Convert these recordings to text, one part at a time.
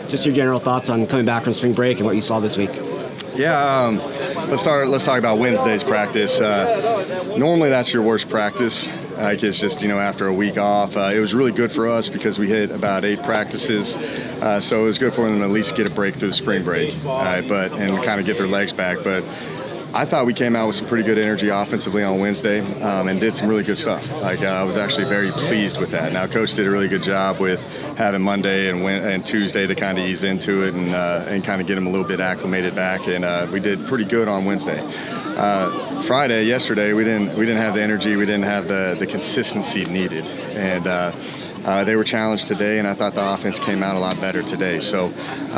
Just your general thoughts on coming back from spring break and what you saw this week. Yeah, let's talk about Wednesday's practice. Normally that's your worst practice. Like it's just, after a week off. It was really good for us because we hit about 8 practices. So it was good for them to at least get a break through the spring break, and kind of get their legs back. But I thought we came out with some pretty good energy offensively on Wednesday and did some really good stuff. I was actually very pleased with that. Now, Coach did a really good job with having Monday and Tuesday to kind of ease into it and kind of get them a little bit acclimated back. And we did pretty good on Wednesday. Yesterday, we didn't have the energy, we didn't have the consistency needed, and they were challenged today, and I thought the offense came out a lot better today. So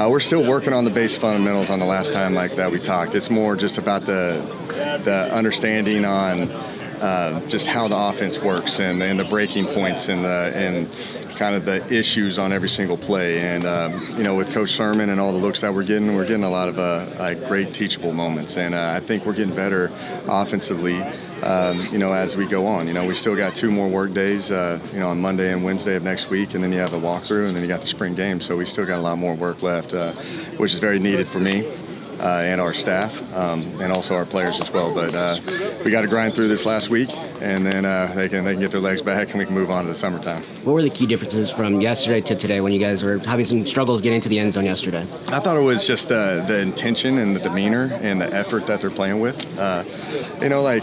we're still working on the base fundamentals on the last time like that we talked. It's more just about the understanding on just how the offense works and the breaking points and kind of the issues on every single play. And, with Coach Sherman and all the looks that we're getting a lot of great teachable moments. And I think we're getting better offensively, as we go on. We still got 2 more work days, on Monday and Wednesday of next week. And then you have the walkthrough, and then you got the spring game. So we still got a lot more work left, which is very needed for me. And our staff, and also our players as well. But we got to grind through this last week, and then they can get their legs back, and we can move on to the summertime. What were the key differences from yesterday to today when you guys were having some struggles getting into the end zone yesterday? I thought it was just the intention and the demeanor and the effort that they're playing with.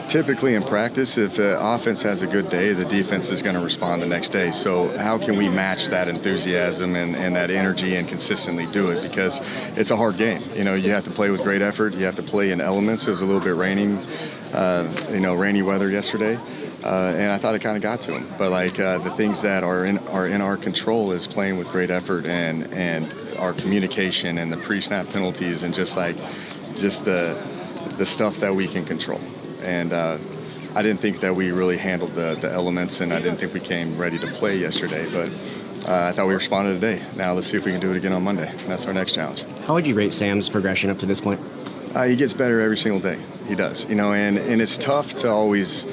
Typically in practice, if the offense has a good day, the defense is going to respond the next day. So how can we match that enthusiasm and that energy and consistently do it? Because it's a hard game. You have to play with great effort. You have to play in elements. It was a little bit raining, rainy weather yesterday, and I thought it kind of got to them. But the things that are in our control is playing with great effort and our communication and the pre-snap penalties and just the stuff that we can control. And I didn't think that we really handled the elements, and I didn't think we came ready to play yesterday. But I thought we responded today. Now let's see if we can do it again on Monday. That's our next challenge. How would you rate Sam's progression up to this point? He gets better every single day. He does. And it's tough to always,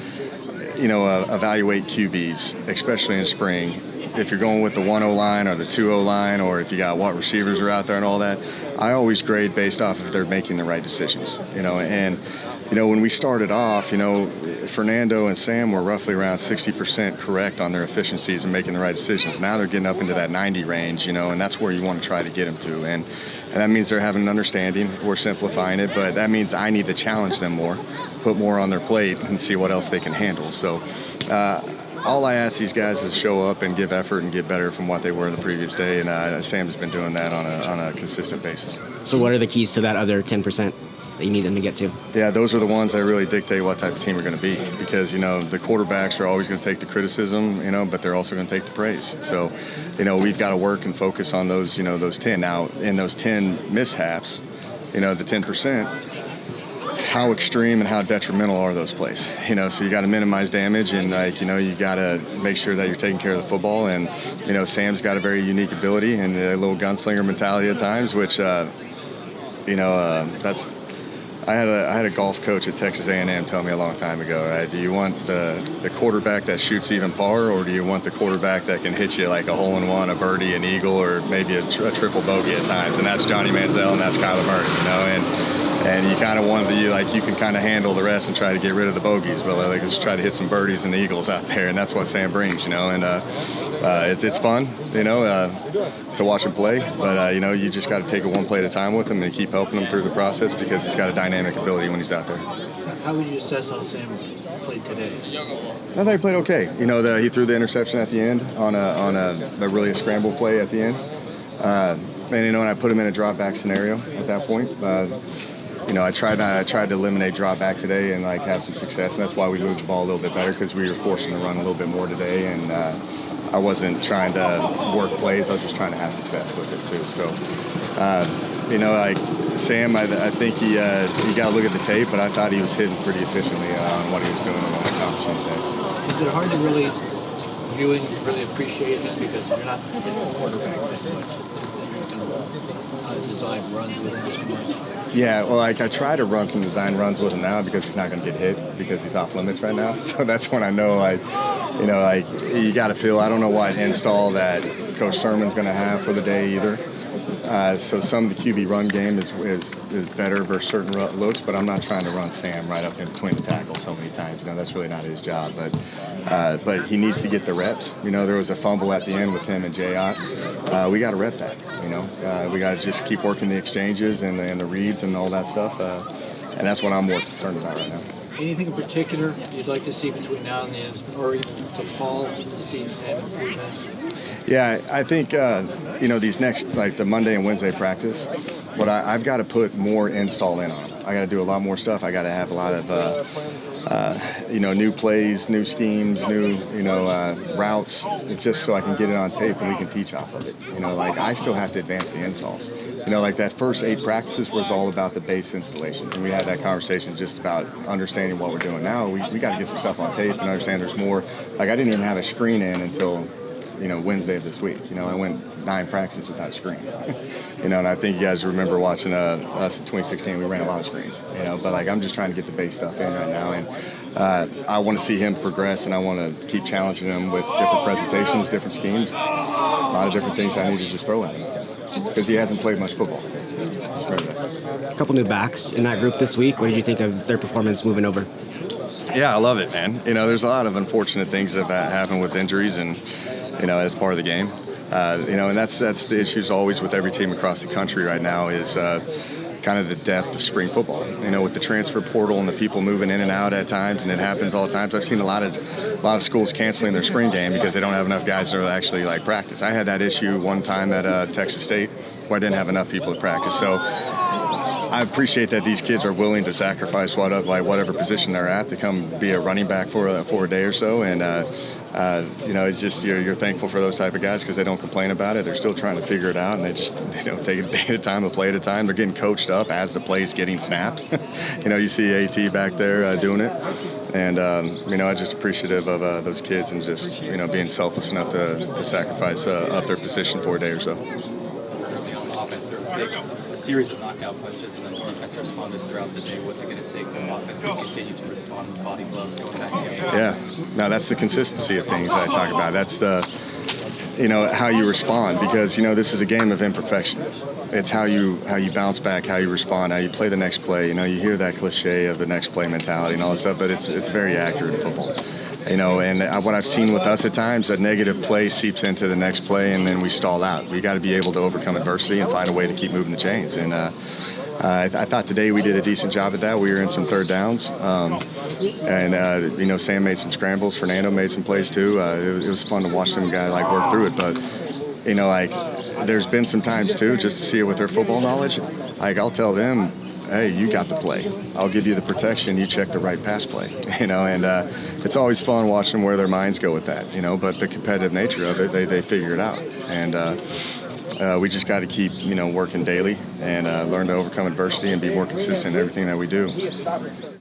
evaluate QBs, especially in spring. If you're going with the 1-0 line or the 2-0 line, or if you got what receivers are out there and all that, I always grade based off if they're making the right decisions. When we started off, Fernando and Sam were roughly around 60% correct on their efficiencies and making the right decisions. Now they're getting up into that 90 range, and that's where you want to try to get them to. And that means they're having an understanding. We're simplifying it, but that means I need to challenge them more, put more on their plate, and see what else they can handle. So all I ask these guys is show up and give effort and get better from what they were the previous day, and Sam's been doing that on a consistent basis. So what are the keys to that other 10% that you need them to get to? Yeah, those are the ones that really dictate what type of team we're going to be, because the quarterbacks are always going to take the criticism, but they're also going to take the praise. So we've got to work and focus on those those 10. Now in those 10 mishaps, the 10%, how extreme and how detrimental are those plays? So you got to minimize damage, and you got to make sure that you're taking care of the football. And Sam's got a very unique ability and a little gunslinger mentality at times, which that's. I had a golf coach at Texas A&M tell me a long time ago, right? Do you want the quarterback that shoots even par, or do you want the quarterback that can hit you like a hole-in-one, a birdie, an eagle, or maybe a triple bogey at times? And that's Johnny Manziel and that's Kyler Murray, and you kind of want you can kind of handle the rest and try to get rid of the bogeys, but just try to hit some birdies and the eagles out there, and that's what Sam brings, and it's fun, to watch him play, but you just got to take it one play at a time with him and keep helping him through the process, because he's got a dynamic ability when he's out there. How would you assess how Sam played today? I thought he played okay. He threw the interception at the end on a really a scramble play at the end, and I put him in a drop back scenario at that point. I tried to eliminate drop back today and have some success, and that's why we moved the ball a little bit better, because we were forcing to run a little bit more today, and I wasn't trying to work plays. I was just trying to have success with it too. So, Sam, I think he got to look at the tape, but I thought he was hitting pretty efficiently on what he was doing and accomplishing today. Is it hard to really really appreciate him, because you're not hitting the quarterback that much, that you're going to design runs with him so much? Yeah, well, I try to run some design runs with him now, because he's not going to get hit, because he's off limits right now. So that's when I know, you got to feel. I don't know what install that Coach Sherman's going to have for the day either. So some of the QB run game is better versus certain looks, but I'm not trying to run Sam right up in between the tackles so many times. That's really not his job. But he needs to get the reps. There was a fumble at the end with him and J.I. We got to rep that. We got to just keep working the exchanges and the reads and all that stuff. And that's what I'm more concerned about right now. Anything in particular you'd like to see between now and the end, or even to fall, to see Sam improvement? Yeah, I think, these next, like the Monday and Wednesday practice, I've got to put more install in on them. I got to do a lot more stuff. I got to have a lot of, new plays, new schemes, new, routes, just so I can get it on tape and we can teach off of it. I still have to advance the installs. That first 8 practices was all about the base installations, and we had that conversation just about understanding what we're doing. Now we got to get some stuff on tape and understand there's more. I didn't even have a screen in until Wednesday of this week. I went 9 practices without a screen. And I think you guys remember watching us in 2016. We ran a lot of screens. But I'm just trying to get the base stuff in right now, and I want to see him progress, and I want to keep challenging him with different presentations, different schemes, a lot of different things I need to just throw in these guys because he hasn't played much football. A couple new backs in that group this week. What did you think of their performance moving over? Yeah, I love it, man. There's a lot of unfortunate things that have happened with injuries and as part of the game. And that's the issues always with every team across the country right now is kind of the depth of spring football. With the transfer portal and the people moving in and out at times, and it happens all the times. I've seen a lot of schools canceling their spring game because they don't have enough guys to actually practice. I had that issue one time at Texas State where I didn't have enough people to practice. So I appreciate that these kids are willing to sacrifice whatever position they're at to come be a running back for a day or so, and it's just you're thankful for those type of guys because they don't complain about it. They're still trying to figure it out, and they just take a day at a time, a play at a time. They're getting coached up as the play's getting snapped. You see AT back there doing it, and I'm just appreciative of those kids and just being selfless enough to sacrifice up their position for a day or so. A series of knockout punches, and then the defense responded throughout the day. What's it going to take the offense to continue to respond with body blows going back again? Yeah, no, that's the consistency of things that I talk about. That's the, how you respond, because this is a game of imperfection. It's how you bounce back, how you respond, how you play the next play. You hear that cliche of the next play mentality and all that stuff, but it's very accurate in football. And what I've seen with us at times, a negative play seeps into the next play, and then we stall out. We got to be able to overcome adversity and find a way to keep moving the chains. And I thought today we did a decent job at that. We were in some third downs, and Sam made some scrambles. Fernando made some plays too. It was fun to watch them guys work through it. But there's been some times too, just to see it with their football knowledge. I'll tell them, hey, you got the play. I'll give you the protection. You check the right pass play, and it's always fun watching where their minds go with that, but the competitive nature of it, they figure it out. And we just got to keep, working daily and learn to overcome adversity and be more consistent in everything that we do.